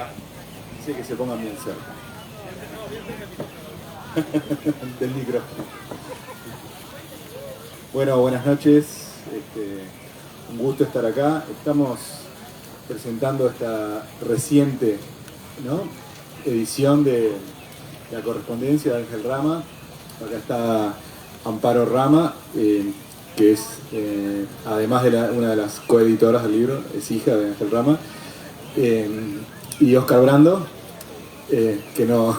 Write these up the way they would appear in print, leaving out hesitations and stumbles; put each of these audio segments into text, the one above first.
acá. Dice que se pongan bien cerca del micrófono. Bueno, buenas noches. Un gusto estar acá. Estamos presentando esta reciente, ¿no?, edición de La correspondencia de Ángel Rama. Acá está Amparo Rama, que es, además de una de las coeditoras del libro, es hija de Ángel Rama, y Oscar Brando, que no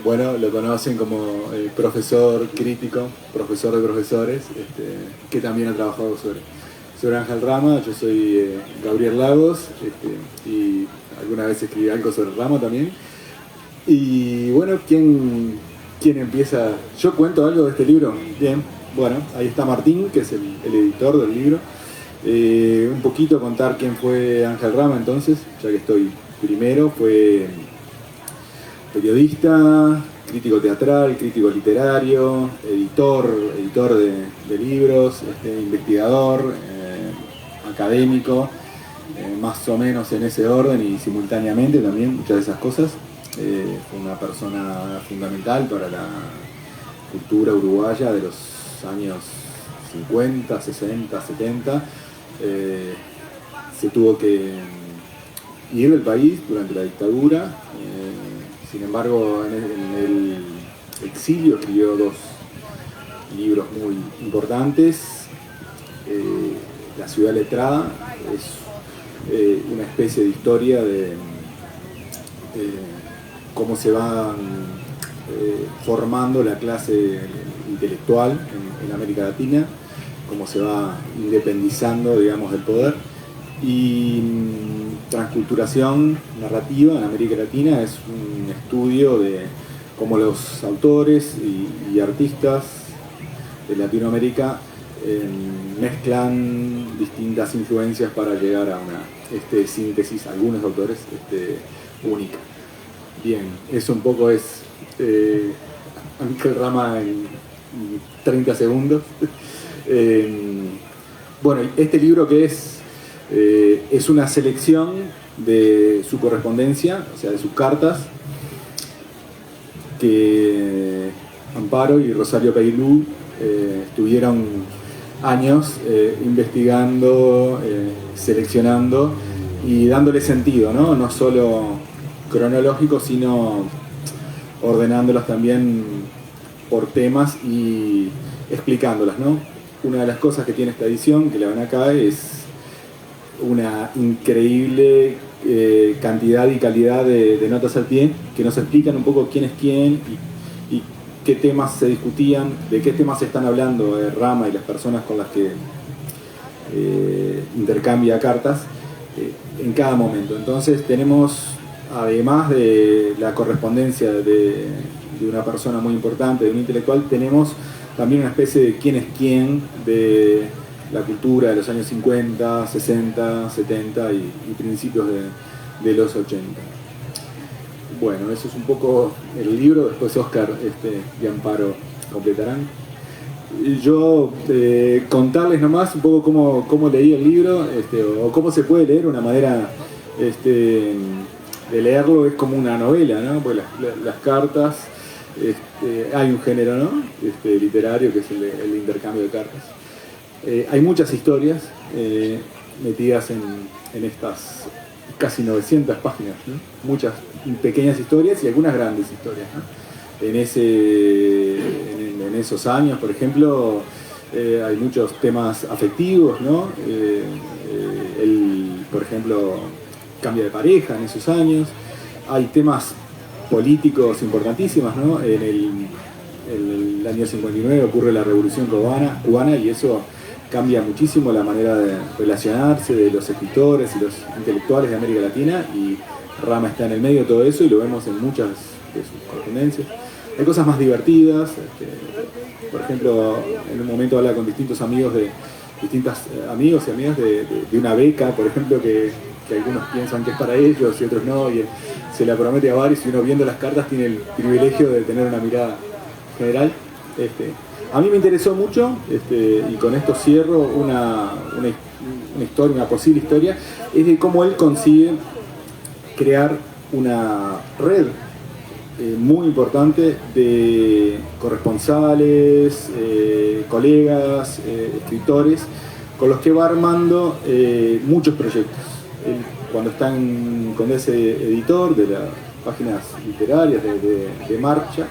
bueno, lo conocen como profesor crítico, profesor de profesores, que también ha trabajado sobre Ángel Rama. Yo soy Gabriel Lagos, y alguna vez escribí algo sobre Rama también. Y bueno, ¿quién empieza? ¿Yo cuento algo de este libro? Bien, bueno, ahí está Martín, que es el editor del libro. Un poquito contar quién fue Ángel Rama entonces, ya que estoy primero. Fue periodista, crítico teatral, crítico literario, editor de libros, investigador, académico, más o menos en ese orden y simultáneamente también muchas de esas cosas. Fue una persona fundamental para la cultura uruguaya de los años 50, 60, 70. Se tuvo que ir del país durante la dictadura. Sin embargo, en el exilio escribió 2 libros muy importantes. La ciudad letrada es una especie de historia de cómo se va formando la clase intelectual en América Latina, cómo se va independizando, digamos, del poder. Y Transculturación narrativa en América Latina es un estudio de cómo los autores y artistas de Latinoamérica mezclan distintas influencias para llegar a una síntesis, algunos autores, única. Bien, eso un poco es Ángel Rama en 30 segundos. Bueno, este libro que es una selección de su correspondencia, o sea, de sus cartas, que Amparo y Rosario Peilú estuvieron años investigando, seleccionando y dándole sentido, ¿no? No solo cronológico, sino ordenándolas también por temas y explicándolas, ¿no? Una de las cosas que tiene esta edición, que la ven acá, es una increíble cantidad y calidad de notas al pie que nos explican un poco quién es quién y qué temas se discutían, de qué temas se están hablando Rama y las personas con las que intercambia cartas en cada momento. Entonces tenemos, además de la correspondencia de una persona muy importante, de un intelectual, tenemos también una especie de quién es quién de la cultura de los años 50, 60, 70 y principios de los 80. Bueno, eso es un poco el libro. Después Oscar y Amparo completarán. Yo contarles nomás un poco cómo leí el libro, o cómo se puede leer. Una manera de leerlo es como una novela, ¿no? Porque las cartas, hay un género, ¿no?, literario, que es el intercambio de cartas. Hay muchas historias metidas en estas casi 900 páginas, ¿no? Muchas pequeñas historias y algunas grandes historias, ¿no? En esos años, por ejemplo, hay muchos temas afectivos, ¿no? Por ejemplo, cambio de pareja en esos años. Hay temas políticos importantísimos, ¿no? En el año 59 ocurre la Revolución cubana y eso cambia muchísimo la manera de relacionarse de los escritores y los intelectuales de América Latina, y Rama está en el medio de todo eso y lo vemos en muchas de sus correspondencias. Hay cosas más divertidas, por ejemplo, en un momento habla con distintos amigos amigos y amigas de una beca, por ejemplo, que algunos piensan que es para ellos y otros no, y se la promete a varios, y uno viendo las cartas tiene el privilegio de tener una mirada general. A mí me interesó mucho, y con esto cierro, una historia, una posible historia, es de cómo él consigue crear una red muy importante de corresponsales, colegas, escritores, con los que va armando muchos proyectos. Él, cuando es editor de las páginas literarias de Marcha,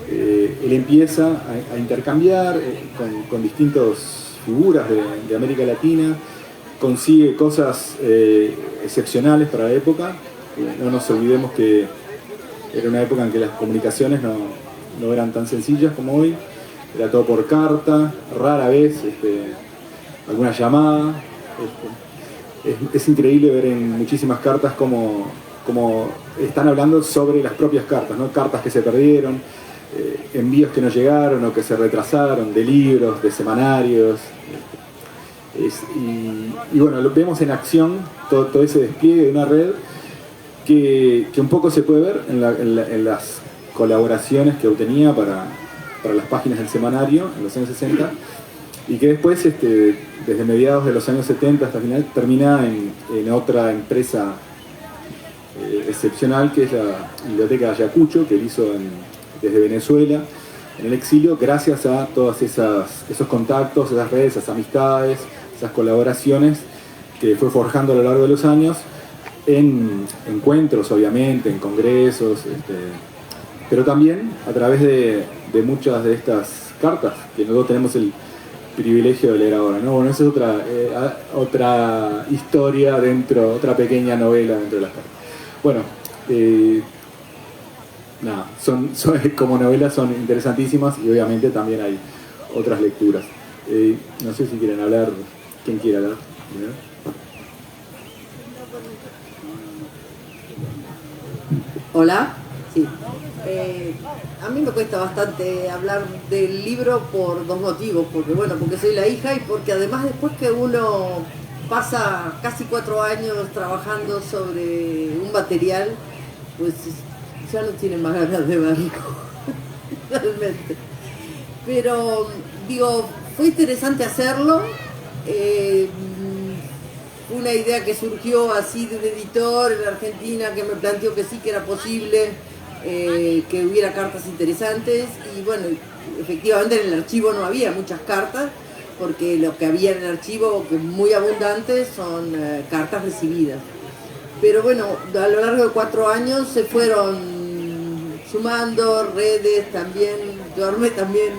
él empieza a intercambiar con distintas figuras de América Latina, consigue cosas excepcionales para la época. No nos olvidemos que era una época en que las comunicaciones no eran tan sencillas como hoy, era todo por carta, rara vez alguna llamada. Es increíble ver en muchísimas cartas como están hablando sobre las propias cartas, ¿no? Cartas que se perdieron, envíos que no llegaron o que se retrasaron, de libros, de semanarios. Y bueno, lo vemos en acción, todo ese despliegue de una red que un poco se puede ver en las colaboraciones que obtenía para las páginas del semanario en los años 60, y que después, desde mediados de los años 70 hasta final, termina en otra empresa excepcional, que es la Biblioteca de Ayacucho, que él hizo desde Venezuela, en el exilio, gracias a todos esos contactos, esas redes, esas amistades, esas colaboraciones que fue forjando a lo largo de los años, en encuentros, obviamente, en congresos, pero también a través de muchas de estas cartas que nosotros tenemos el privilegio de leer ahora, ¿no? Bueno, esa es otra historia otra pequeña novela dentro de las cartas. Bueno, nada, como novelas son interesantísimas, y obviamente también hay otras lecturas. No sé si quieren hablar, ¿quién quiere hablar primero? Hola, sí. A mí me cuesta bastante hablar del libro por dos motivos, porque soy la hija, y porque además después que uno pasa casi 4 años trabajando sobre un material, pues ya no tiene más ganas de verlo, realmente. Pero digo, fue interesante hacerlo. Una idea que surgió así de editor en Argentina, que me planteó que sí, que era posible que hubiera cartas interesantes, y bueno, efectivamente en el archivo no había muchas cartas, porque lo que había en el archivo, que es muy abundante, son cartas recibidas. Pero bueno, a lo largo de 4 años se fueron sumando redes también, yo armé también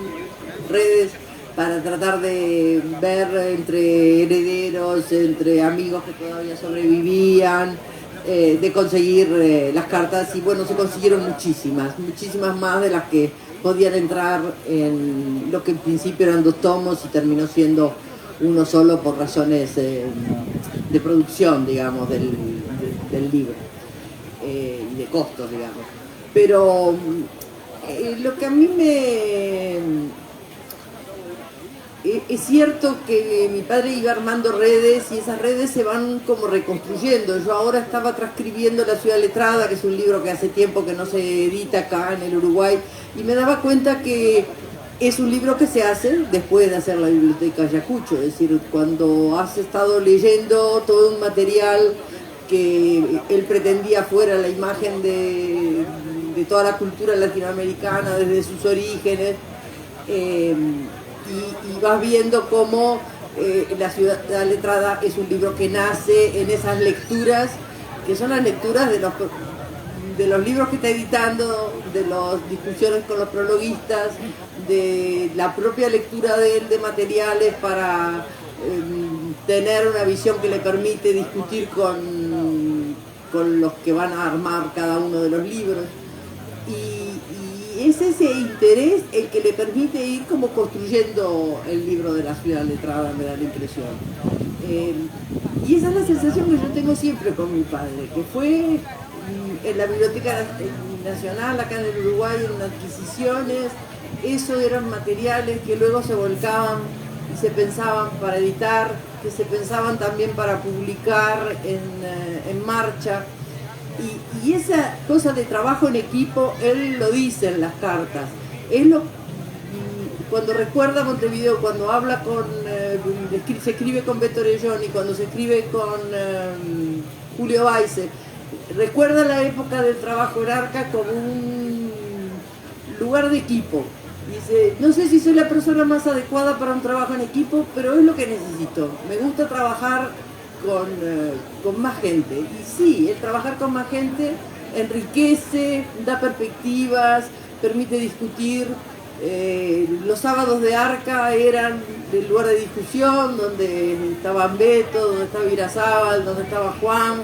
redes para tratar de ver entre herederos, entre amigos que todavía sobrevivían, de conseguir las cartas, y bueno, se consiguieron muchísimas más de las que podían entrar en lo que en principio eran 2 tomos y terminó siendo uno solo por razones de producción, digamos, del libro, y de costos, digamos. Pero lo que a mí es cierto que mi padre iba armando redes, y esas redes se van como reconstruyendo. Yo ahora estaba transcribiendo La Ciudad Letrada, que es un libro que hace tiempo que no se edita acá en el Uruguay, y me daba cuenta que es un libro que se hace después de hacer la Biblioteca Ayacucho, es decir, cuando has estado leyendo todo un material que él pretendía fuera la imagen de toda la cultura latinoamericana desde sus orígenes, y vas viendo cómo La Ciudad Letrada es un libro que nace en esas lecturas, que son las lecturas de los libros que está editando, de las discusiones con los prologuistas, de la propia lectura de él de materiales para tener una visión que le permite discutir con los que van a armar cada uno de los libros. Y es ese interés el que le permite ir como construyendo el libro de La Ciudad Letrada, me da la impresión. Y esa es la sensación que yo tengo siempre con mi padre, que fue en la Biblioteca Nacional, acá en el Uruguay, en adquisiciones. Eso eran materiales que luego se volcaban y se pensaban para editar, que se pensaban también para publicar en Marcha. Y esa cosa de trabajo en equipo, él lo dice en las cartas. cuando recuerda Montevideo, cuando habla con, se escribe con Beto Orelloni, cuando se escribe con Julio Baize, recuerda la época del trabajo en Arca como un lugar de equipo. Dice, no sé si soy la persona más adecuada para un trabajo en equipo, pero es lo que necesito. Me gusta trabajar con más gente. Y sí, el trabajar con más gente enriquece, da perspectivas, permite discutir. Los sábados de Arca eran el lugar de discusión, donde estaban Beto, donde estaba Irazábal, donde estaba Juan,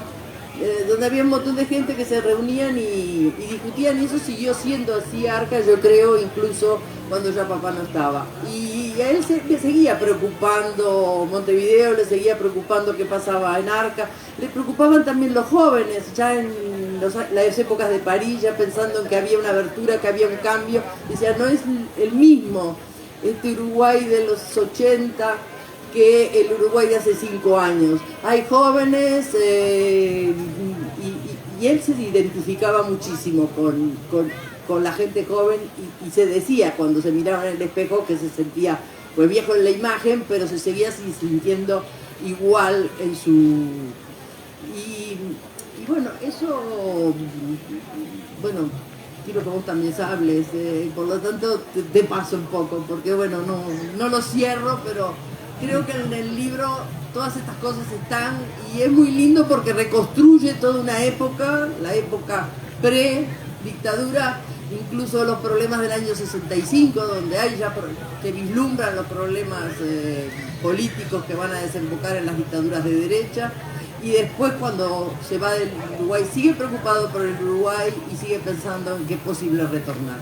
donde había un montón de gente que se reunían y discutían, y eso siguió siendo así Arca, yo creo, incluso cuando ya papá no estaba. Y a él le seguía preocupando Montevideo, le seguía preocupando qué pasaba en Arca, le preocupaban también los jóvenes, ya en las épocas de París, ya pensando en que había una abertura, que había un cambio. Decía, no es el mismo este Uruguay de los 80 que el Uruguay de hace 5 años. Hay jóvenes y él se identificaba muchísimo con la gente joven y se decía cuando se miraba en el espejo que se sentía pues viejo en la imagen, pero se seguía sintiendo igual en su... Y bueno, eso, bueno, quiero que vos también hables, por lo tanto te paso un poco, porque bueno, no lo cierro, pero creo que en el libro todas estas cosas están y es muy lindo porque reconstruye toda una época, la época pre-dictadura, incluso los problemas del año 65, donde hay ya que vislumbran los problemas políticos que van a desembocar en las dictaduras de derecha. Y después cuando se va del Uruguay sigue preocupado por el Uruguay y sigue pensando en que es posible retornar.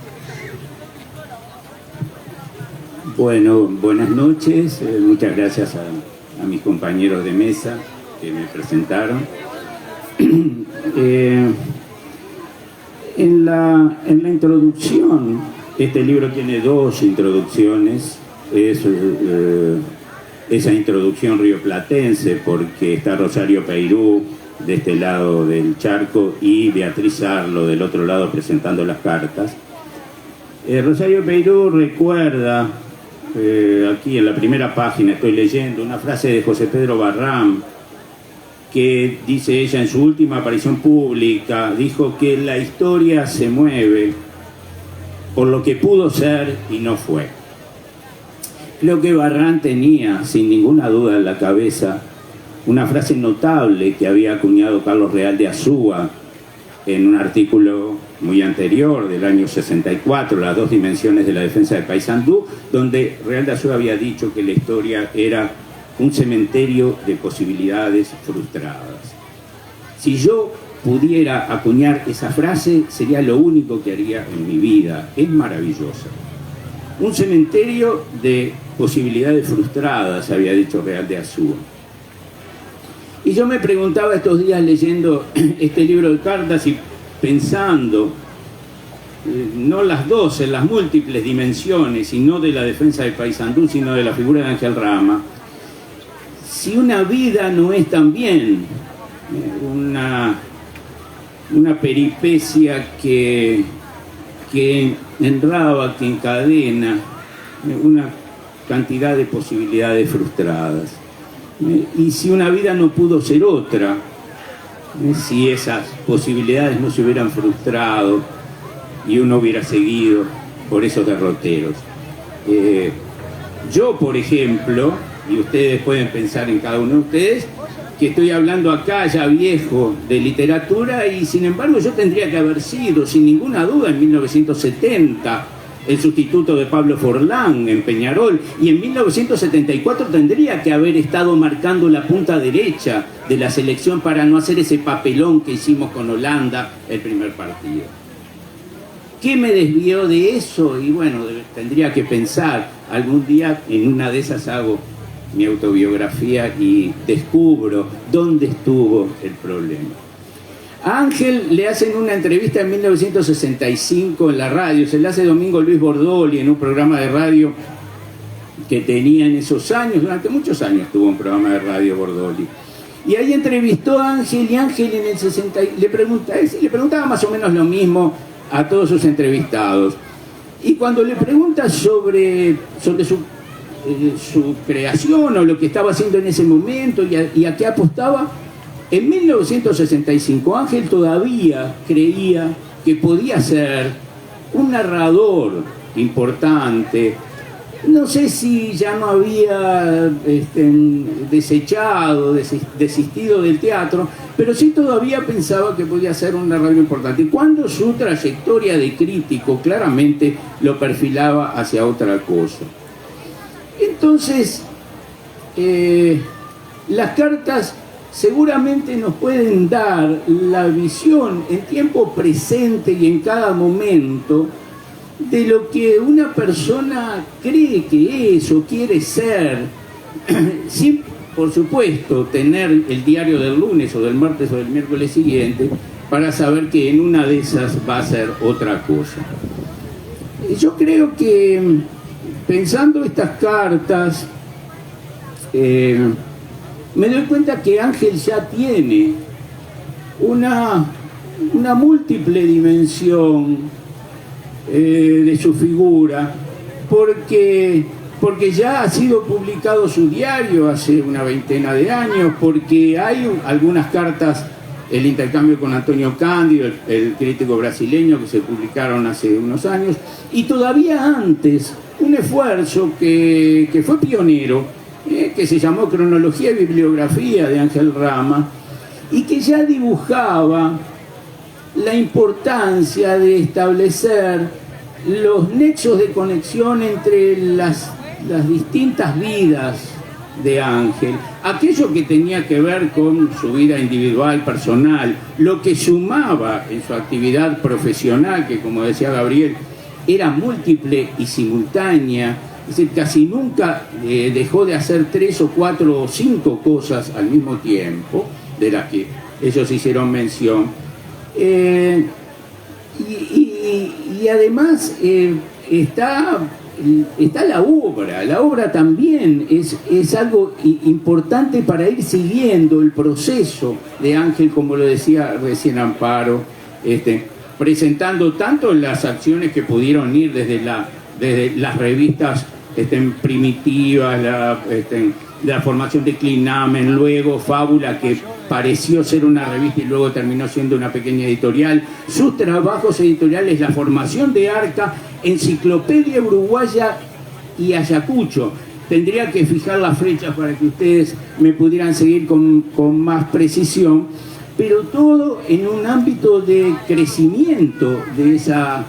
Bueno, buenas noches, muchas gracias a mis compañeros de mesa que me presentaron. En la introducción, este libro tiene 2 introducciones, esa introducción rioplatense, porque está Rosario Peirú de este lado del charco y Beatriz Arlo del otro lado presentando las cartas. Rosario Peirú recuerda, aquí en la primera página estoy leyendo una frase de José Pedro Barrán, que dice ella en su última aparición pública, dijo que la historia se mueve por lo que pudo ser y no fue. Creo que Barrán tenía, sin ninguna duda en la cabeza, una frase notable que había acuñado Carlos Real de Azúa en un artículo muy anterior, del año 64, Las 2 dimensiones de la defensa de Paysandú, donde Real de Azúa había dicho que la historia era un cementerio de posibilidades frustradas. Si yo pudiera acuñar esa frase, sería lo único que haría en mi vida. Es maravillosa. Un cementerio de posibilidades frustradas, había dicho Real de Azúa. Y yo me preguntaba estos días leyendo este libro de cartas y pensando, no las 2 en las múltiples dimensiones, y no de la defensa de Paysandú, sino de la figura de Ángel Rama, si una vida no es también una peripecia que enraba, que encadena una cantidad de posibilidades frustradas. Y si una vida no pudo ser otra, si esas posibilidades no se hubieran frustrado y uno hubiera seguido por esos derroteros. Yo, por ejemplo, y ustedes pueden pensar en cada uno de ustedes, que estoy hablando acá ya viejo de literatura, y sin embargo yo tendría que haber sido, sin ninguna duda, en 1970 el sustituto de Pablo Forlán en Peñarol, y en 1974 tendría que haber estado marcando la punta derecha de la selección para no hacer ese papelón que hicimos con Holanda el primer partido. ¿Qué me desvió de eso? Y bueno, tendría que pensar, algún día en una de esas hago mi autobiografía y descubro dónde estuvo el problema. A Ángel le hacen una entrevista en 1965 en la radio, se le hace Domingo Luis Bordoli en un programa de radio que tenía en esos años, durante muchos años tuvo un programa de radio Bordoli. Y ahí entrevistó a Ángel, y Ángel en el 60 le preguntaba más o menos lo mismo a todos sus entrevistados. Y cuando le pregunta sobre su creación o lo que estaba haciendo en ese momento y a qué apostaba, en 1965 Ángel todavía creía que podía ser un narrador importante. No sé si ya no había desistido del teatro, pero sí todavía pensaba que podía ser un narrador importante. Cuando su trayectoria de crítico claramente lo perfilaba hacia otra cosa. Entonces, las cartas seguramente nos pueden dar la visión en tiempo presente y en cada momento de lo que una persona cree que es o quiere ser, sin, por supuesto, tener el diario del lunes o del martes o del miércoles siguiente para saber que en una de esas va a ser otra cosa. Yo creo que pensando estas cartas, me doy cuenta que Ángel ya tiene una múltiple dimensión de su figura, porque ya ha sido publicado su diario hace una veintena de años, porque hay algunas cartas, el intercambio con Antonio Cándido, el crítico brasileño, que se publicaron hace unos años, y todavía antes un esfuerzo que fue pionero, que se llamó Cronología y Bibliografía de Ángel Rama, y que ya dibujaba la importancia de establecer los nexos de conexión entre las distintas vidas de Ángel, aquello que tenía que ver con su vida individual, personal, lo que sumaba en su actividad profesional, que como decía Gabriel, era múltiple y simultánea, es decir, casi nunca dejó de hacer 3 o 4 o 5 cosas al mismo tiempo, de las que ellos hicieron mención. Y además está la obra también es algo importante para ir siguiendo el proceso de Ángel, como lo decía recién Amparo, presentando tanto las acciones que pudieron ir desde las revistas primitivas, la formación de Clinamen, luego Fábula, que pareció ser una revista y luego terminó siendo una pequeña editorial, sus trabajos editoriales, la formación de Arca, Enciclopedia Uruguaya y Ayacucho. Tendría que fijar las fechas para que ustedes me pudieran seguir con más precisión, pero todo en un ámbito de crecimiento de esa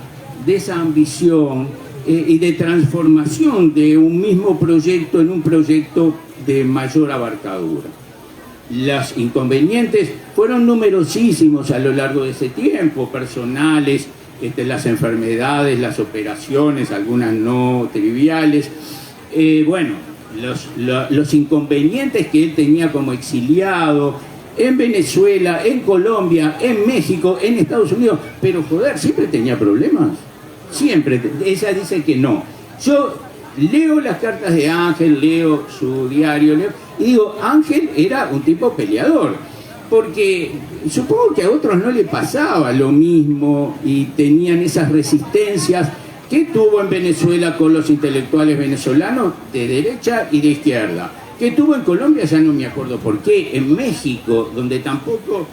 ambición y de transformación de un mismo proyecto en un proyecto de mayor abarcadura. Los inconvenientes fueron numerosísimos a lo largo de ese tiempo, personales, las enfermedades, las operaciones, algunas no triviales. Los inconvenientes que él tenía como exiliado en Venezuela, en Colombia, en México, en Estados Unidos, pero joder, siempre tenía problemas. Siempre. Ella dice que no. Yo leo las cartas de Ángel, leo su diario, y digo, Ángel era un tipo peleador, porque supongo que a otros no le pasaba lo mismo y tenían esas resistencias que tuvo en Venezuela con los intelectuales venezolanos de derecha y de izquierda, que tuvo en Colombia, ya no me acuerdo por qué, en México, donde tampoco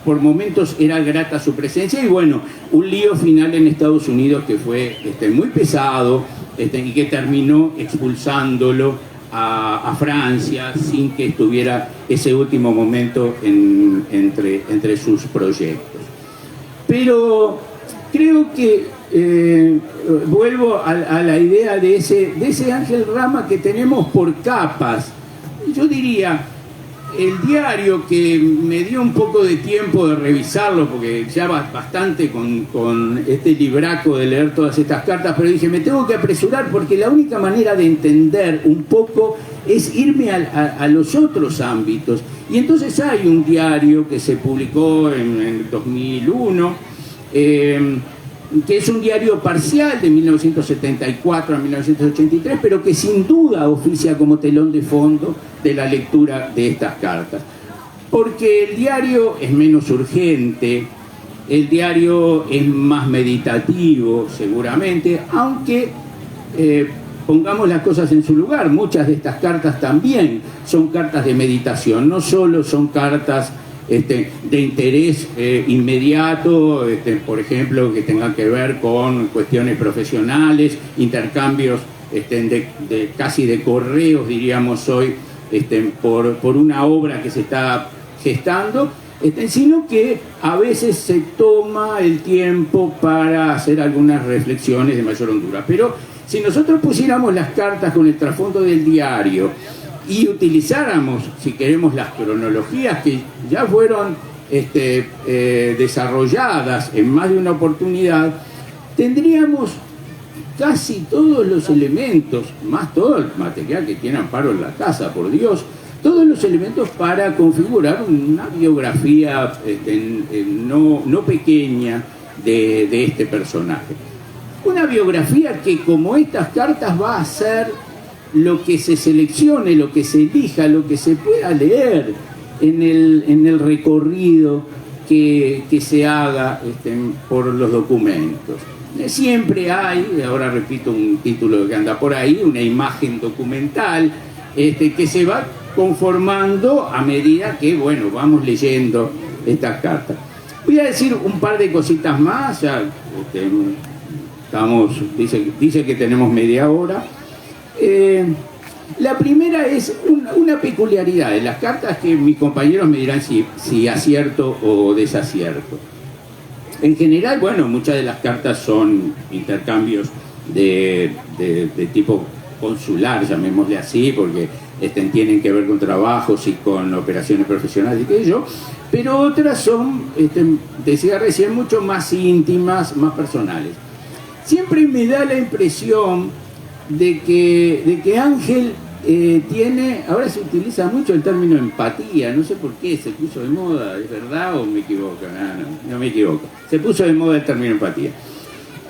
por momentos era grata su presencia, y bueno, un lío final en Estados Unidos que fue muy pesado, y que terminó expulsándolo a Francia sin que estuviera ese último momento entre sus proyectos. Pero creo que vuelvo a la idea de ese Ángel Rama que tenemos por capas. Yo diría, el diario, que me dio un poco de tiempo de revisarlo, porque ya bastante con este libraco de leer todas estas cartas, pero dije, me tengo que apresurar porque la única manera de entender un poco es irme a los otros ámbitos. Y entonces hay un diario que se publicó en 2001, que es un diario parcial de 1974 a 1983, pero que sin duda oficia como telón de fondo de la lectura de estas cartas. Porque el diario es menos urgente, El diario es más meditativo, seguramente, aunque pongamos las cosas en su lugar. Muchas de estas cartas también son cartas de meditación, no solo son cartas de interés inmediato, por ejemplo, que tengan que ver con cuestiones profesionales, intercambios casi de correos, diríamos hoy, por una obra que se está gestando, sino que a veces se toma el tiempo para hacer algunas reflexiones de mayor hondura. Pero si nosotros pusiéramos las cartas con el trasfondo del diario y utilizáramos, si queremos, las cronologías que ya fueron desarrolladas en más de una oportunidad, tendríamos casi todos los elementos, más todo el material que tiene Amparo en la casa, por Dios, todos los elementos para configurar una biografía no pequeña de este personaje. Una biografía que, como estas cartas, va a ser lo que se seleccione, lo que se elija, lo que se pueda leer en el recorrido que se haga por los documentos. Siempre hay, ahora repito un título que anda por ahí, una imagen documental que se va conformando a medida que, bueno, vamos leyendo estas cartas. Voy a decir un par de cositas más, ya dice que tenemos media hora. La primera es una peculiaridad de las cartas que mis compañeros me dirán si acierto o desacierto. En general, bueno, muchas de las cartas son intercambios de tipo consular, llamémosle así, porque tienen que ver con trabajos y con operaciones profesionales y qué sé yo, pero otras son, decía recién, mucho más íntimas, más personales. Siempre me da la impresión de que Ángel tiene, ahora se utiliza mucho el término empatía, no sé por qué se puso de moda, ¿es verdad o me equivoco? No me equivoco, se puso de moda el término empatía.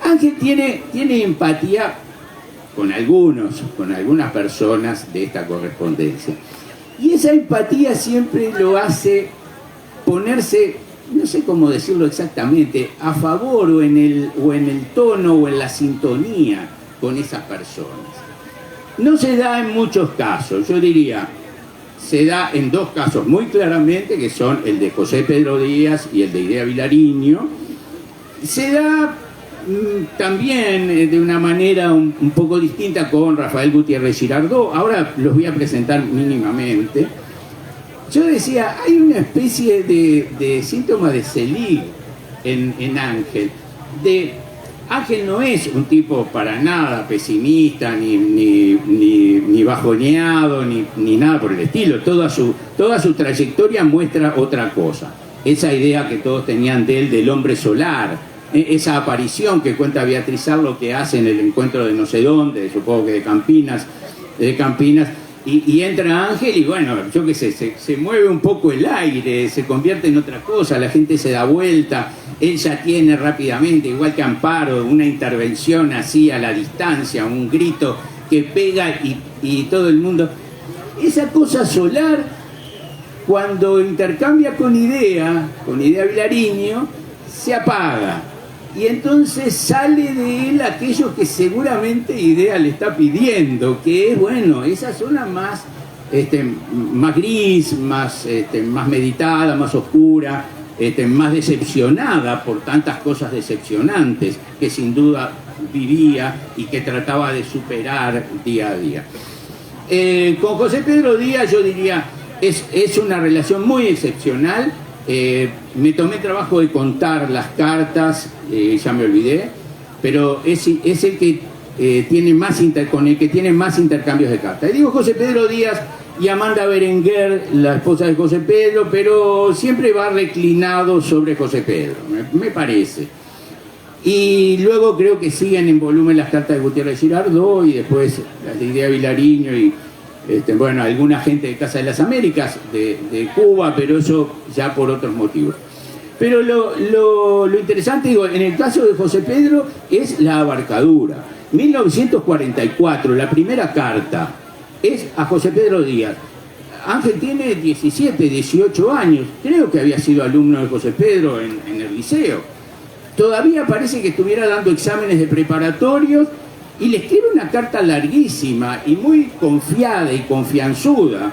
Ángel tiene empatía con algunas personas de esta correspondencia, y esa empatía siempre lo hace ponerse, no sé cómo decirlo exactamente, a favor o en el tono o en la sintonía con esas personas. No se da en muchos casos, yo diría, se da en dos casos muy claramente, que son el de José Pedro Díaz y el de Idea Vilariño. Se da también de una manera un poco distinta con Rafael Gutiérrez Girardot. Ahora los voy a presentar mínimamente. Yo decía, hay una especie de síntoma de Selig en Ángel. Ángel no es un tipo para nada pesimista, ni bajoneado, ni nada por el estilo. Toda su trayectoria muestra otra cosa. Esa idea que todos tenían de él, del hombre solar, esa aparición que cuenta Beatriz Arlo que hace en el encuentro de no sé dónde, supongo que de Campinas, y entra Ángel y bueno, yo qué sé, se mueve un poco el aire, se convierte en otra cosa, la gente se da vuelta, él ya tiene rápidamente, igual que Amparo, una intervención así a la distancia, un grito que pega y todo el mundo. Esa cosa solar, cuando intercambia con Idea Vilariño, se apaga. Y entonces sale de él aquello que seguramente Idea le está pidiendo, que es, bueno, esa zona más gris, más meditada, más oscura, más decepcionada por tantas cosas decepcionantes que sin duda vivía y que trataba de superar día a día. Con José Pedro Díaz yo diría, es una relación muy excepcional. Me tomé el trabajo de contar las cartas, ya me olvidé, pero es el que con el que tiene más intercambios de cartas. Y digo José Pedro Díaz y Amanda Berenguer, la esposa de José Pedro, pero siempre va reclinado sobre José Pedro, me parece. Y luego creo que siguen en volumen las cartas de Gutiérrez Girardot y después las de Idea Vilariño y bueno, alguna gente de Casa de las Américas, de Cuba, pero eso ya por otros motivos. Pero lo interesante, digo, en el caso de José Pedro es la abarcadura. 1944, la primera carta es a José Pedro Díaz. Ángel tiene 17, 18 años, creo que había sido alumno de José Pedro en el liceo. Todavía parece que estuviera dando exámenes de preparatorios y le escribe una carta larguísima y muy confiada y confianzuda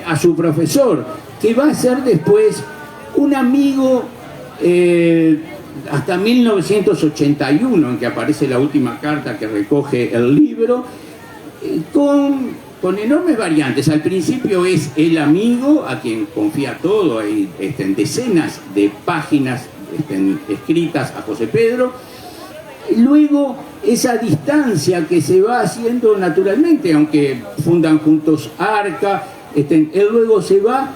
a su profesor, que va a ser después un amigo hasta 1981, en que aparece la última carta que recoge el libro, con enormes variantes. Al principio es el amigo a quien confía todo, hay decenas de páginas escritas a José Pedro. Luego esa distancia que se va haciendo naturalmente, aunque fundan juntos Arca, él luego se va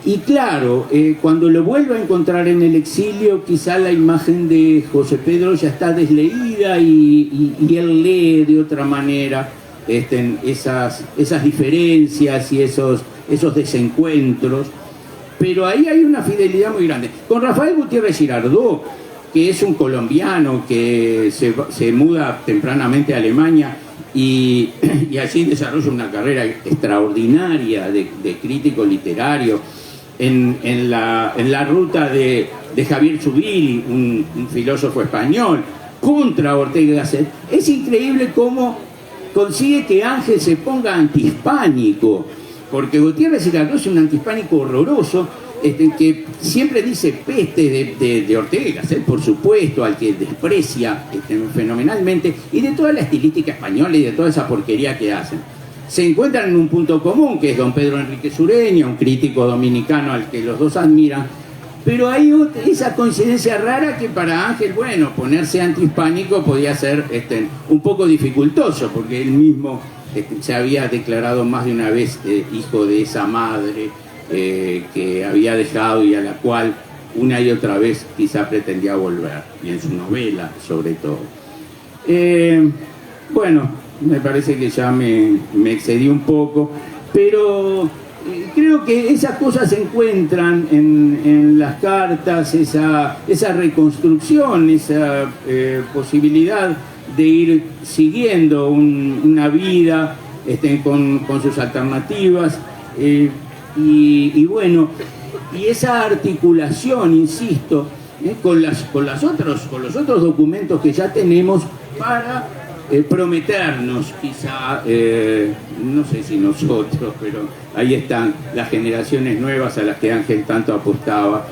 y claro, cuando lo vuelve a encontrar en el exilio, quizá la imagen de José Pedro ya está desleída y él lee de otra manera esas diferencias y esos desencuentros, pero ahí hay una fidelidad muy grande. Con Rafael Gutiérrez Girardot, que es un colombiano que se muda tempranamente a Alemania y allí desarrolla una carrera extraordinaria de crítico literario en la ruta de Javier Zubiri, un filósofo español, contra Ortega y Gasset. Es increíble cómo consigue que Ángel se ponga antihispánico, porque Gutiérrez Girardot es un antihispánico horroroso, que siempre dice peste de Ortega y Gasset, por supuesto, al que desprecia fenomenalmente, y de toda la estilística española y de toda esa porquería que hacen. Se encuentran en un punto común, que es don Pedro Enrique Sureña, un crítico dominicano al que los dos admiran, pero hay esa coincidencia rara que para Ángel, bueno, ponerse antihispánico podía ser un poco dificultoso, porque él mismo se había declarado más de una vez hijo de esa madre que había dejado y a la cual una y otra vez quizá pretendía volver, y en su novela sobre todo. Bueno, me parece que ya me excedí un poco, pero creo que esas cosas se encuentran en las cartas, esa reconstrucción, esa posibilidad de ir siguiendo una vida con sus alternativas, y bueno, y esa articulación, insisto, con los otros documentos que ya tenemos para prometernos, quizá, no sé si nosotros, pero ahí están las generaciones nuevas a las que Ángel tanto apostaba,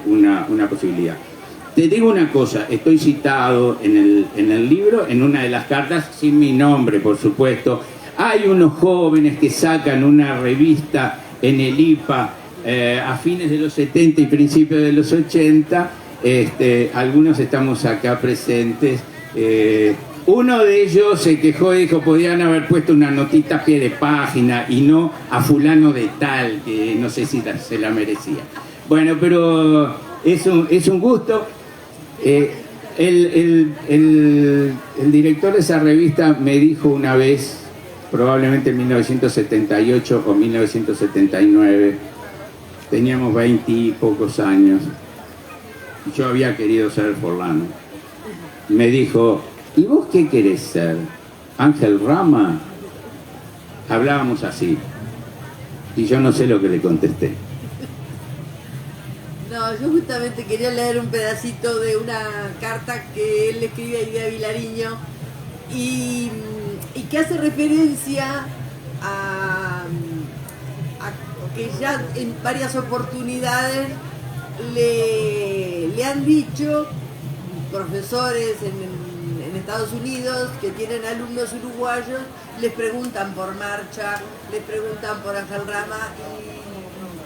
una posibilidad. Te digo una cosa, estoy citado en el libro, en una de las cartas, sin mi nombre, por supuesto. Hay unos jóvenes que sacan una revista en el IPA a fines de los 70 y principios de los 80, algunos estamos acá presentes. Uno de ellos se quejó y dijo, podían haber puesto una notita a pie de página y no a fulano de tal, que no sé si se la merecía. Bueno, pero es un gusto. El director de esa revista me dijo una vez, probablemente en 1978 o 1979, teníamos 20 y pocos años, yo había querido ser Forlano. Me dijo, ¿y vos qué querés ser? ¿Ángel Rama? Hablábamos así. Y yo no sé lo que le contesté. No, yo justamente quería leer un pedacito de una carta que él le escribe a Idea Vilariño y que hace referencia a que ya en varias oportunidades le han dicho profesores en Estados Unidos que tienen alumnos uruguayos, les preguntan por Marcha, les preguntan por Ángel Rama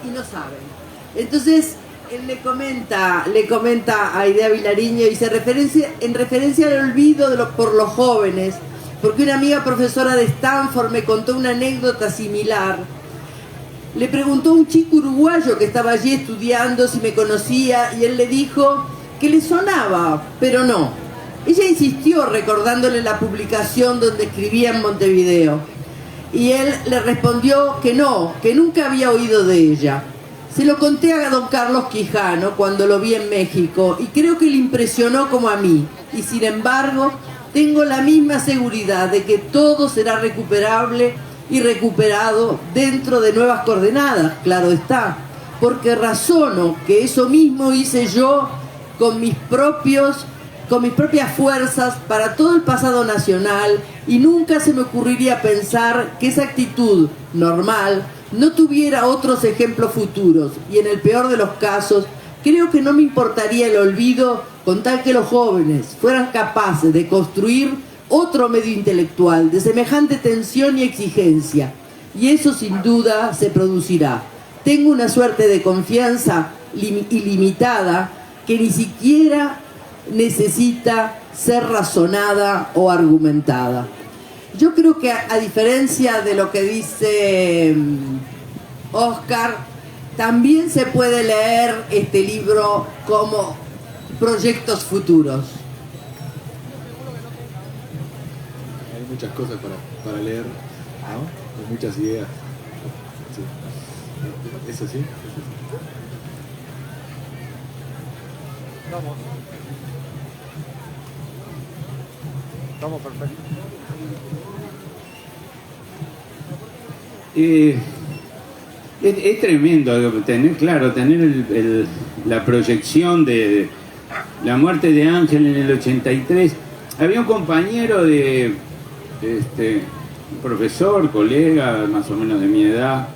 y no saben. Entonces él le comenta a Idea Vilariño y en referencia al olvido por los jóvenes, porque una amiga profesora de Stanford me contó una anécdota similar. Le preguntó a un chico uruguayo que estaba allí estudiando si me conocía y él le dijo que le sonaba, pero no. Ella insistió recordándole la publicación donde escribía en Montevideo y él le respondió que no, que nunca había oído de ella. Se lo conté a don Carlos Quijano cuando lo vi en México y creo que le impresionó como a mí, y sin embargo tengo la misma seguridad de que todo será recuperable y recuperado dentro de nuevas coordenadas, claro está, porque razono que eso mismo hice yo con mis propias fuerzas para todo el pasado nacional, y nunca se me ocurriría pensar que esa actitud normal no tuviera otros ejemplos futuros, y en el peor de los casos creo que no me importaría el olvido con tal que los jóvenes fueran capaces de construir otro medio intelectual de semejante tensión y exigencia, y eso sin duda se producirá. Tengo una suerte de confianza ilimitada que ni siquiera necesita ser razonada o argumentada. Yo creo que a diferencia de lo que dice Oscar, también se puede leer este libro como proyectos futuros. Hay muchas cosas para leer, ¿no? Hay muchas ideas. Sí. ¿Eso sí? Vamos. Estamos perfectos. Es tremendo tener la proyección de la muerte de Ángel en el 83. Había un compañero un profesor, colega, más o menos de mi edad,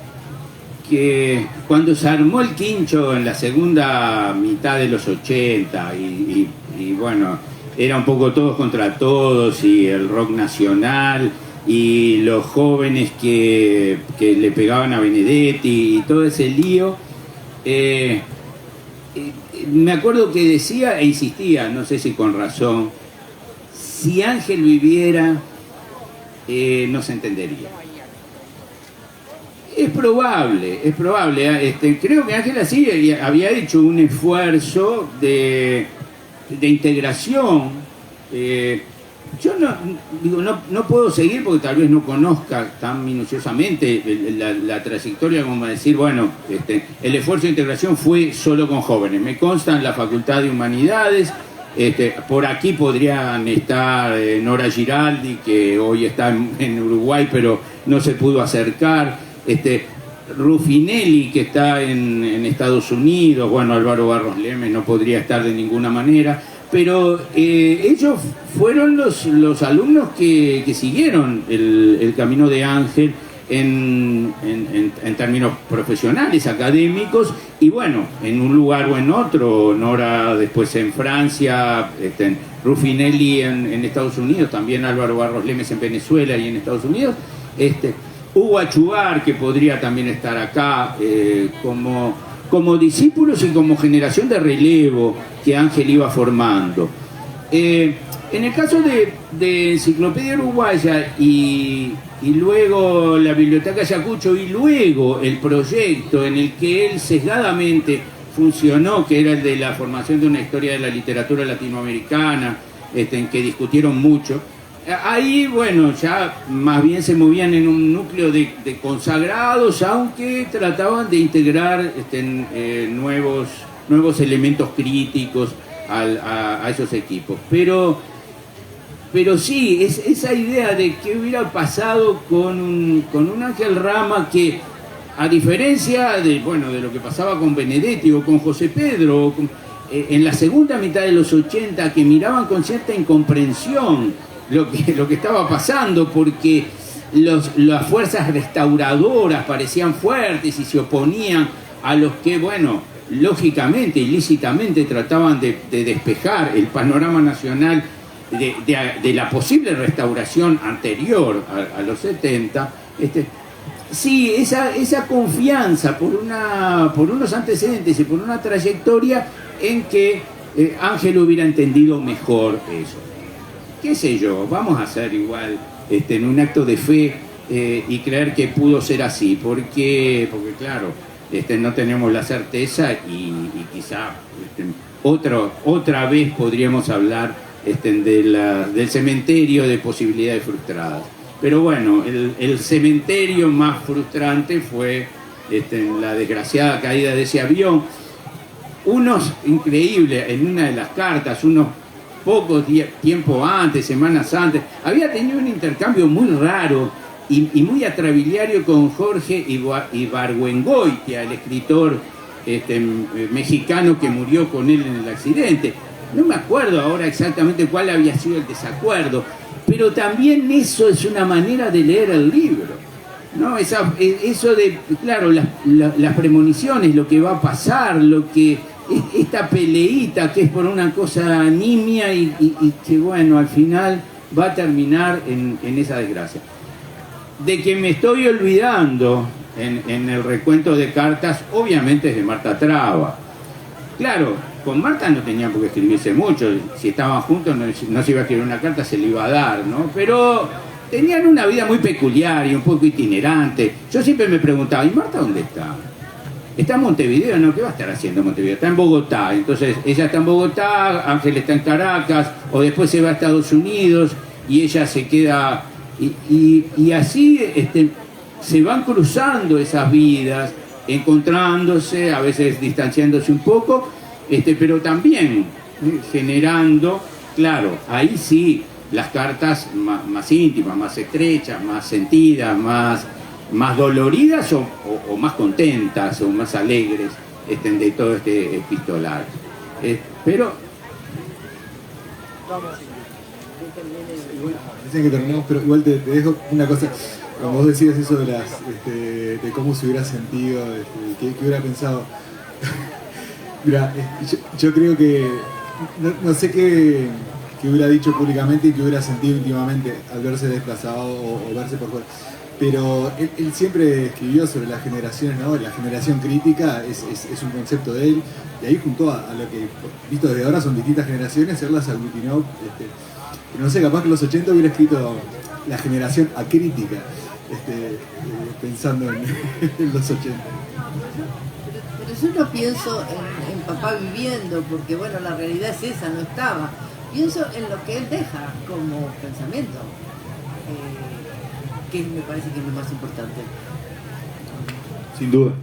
que cuando se armó el quincho en la segunda mitad de los 80 y bueno, era un poco todos contra todos, y el rock nacional y los jóvenes que le pegaban a Benedetti y todo ese lío, me acuerdo que decía e insistía, no sé si con razón, si Ángel viviera no se entendería. Es probable. Creo que Ángel así había hecho un esfuerzo de integración. Yo no puedo seguir porque tal vez no conozca tan minuciosamente la trayectoria como decir, bueno, el esfuerzo de integración fue solo con jóvenes. Me consta en la Facultad de Humanidades, por aquí podrían estar Nora Giraldi, que hoy está en Uruguay, pero no se pudo acercar, Ruffinelli, que está en Estados Unidos, bueno, Álvaro Barros Lemes no podría estar de ninguna manera, pero ellos fueron los alumnos que siguieron el camino de Ángel en términos profesionales, académicos, y bueno, en un lugar o en otro, Nora después en Francia, Ruffinelli en Estados Unidos, también Álvaro Barros Lemes en Venezuela y en Estados Unidos, Hugo Achugar, que podría también estar acá como discípulos y como generación de relevo que Ángel iba formando. En el caso de Enciclopedia Uruguaya y luego la Biblioteca Ayacucho y luego el proyecto en el que él sesgadamente funcionó, que era el de la formación de una historia de la literatura latinoamericana, en que discutieron mucho, ahí, bueno, ya más bien se movían en un núcleo de consagrados, aunque trataban de integrar nuevos elementos críticos a esos equipos. Pero sí, esa idea de qué hubiera pasado con un Ángel Rama que, a diferencia de lo que pasaba con Benedetti o con José Pedro, en la segunda mitad de los 80, que miraban con cierta incomprensión lo que estaba pasando, porque las fuerzas restauradoras parecían fuertes y se oponían a los que, bueno, lógicamente, ilícitamente trataban de despejar el panorama nacional de la posible restauración anterior a los 70. Sí, esa confianza por unos antecedentes y por una trayectoria en que Ángel hubiera entendido mejor eso. Qué sé yo, vamos a hacer igual en un acto de fe y creer que pudo ser así, porque claro, no tenemos la certeza y quizá otra vez podríamos hablar del cementerio de posibilidades frustradas. Pero bueno, el cementerio más frustrante fue la desgraciada caída de ese avión. Increíble, en una de las cartas, unos pocos tiempo antes, semanas antes, había tenido un intercambio muy raro y muy atrabiliario con Jorge Ibargüengoitia, el escritor mexicano que murió con él en el accidente. No me acuerdo ahora exactamente cuál había sido el desacuerdo, pero también eso es una manera de leer el libro, ¿no? Eso de, claro, las premoniciones, lo que va a pasar, esta peleita que es por una cosa nimia y que, bueno, al final va a terminar en esa desgracia. De que me estoy olvidando en el recuento de cartas, obviamente es de Marta Traba. Claro, con Marta no tenían por qué escribirse mucho, si estaban juntos no se iba a escribir una carta, se le iba a dar, ¿no? Pero tenían una vida muy peculiar y un poco itinerante. Yo siempre me preguntaba, ¿y Marta dónde está? Está en Montevideo, ¿no? ¿Qué va a estar haciendo en Montevideo? Está en Bogotá. Entonces ella está en Bogotá, Ángel está en Caracas, o después se va a Estados Unidos y ella se queda... Y así se van cruzando esas vidas, encontrándose, a veces distanciándose un poco, pero también generando, claro, ahí sí, las cartas más íntimas, más estrechas, más sentidas, más doloridas o más contentas o más alegres de todo este epistolar. Pero... Dicen que terminamos, pero igual te dejo una cosa. Como vos decías eso de cómo se hubiera sentido, qué hubiera pensado. Mira, yo creo que no sé qué hubiera dicho públicamente y qué hubiera sentido íntimamente al verse desplazado o verse por fuera. Pero él siempre escribió sobre las generaciones, ¿no? La generación crítica es un concepto de él, y ahí juntó a lo que, visto desde ahora, son distintas generaciones, él las aglutinó. No sé, capaz que en los 80 hubiera escrito la generación acrítica, pensando en los 80. Pero yo no pienso en papá viviendo, porque bueno, la realidad es esa, no estaba. Pienso en lo que él deja como pensamiento, que me parece que es lo más importante. Sin duda.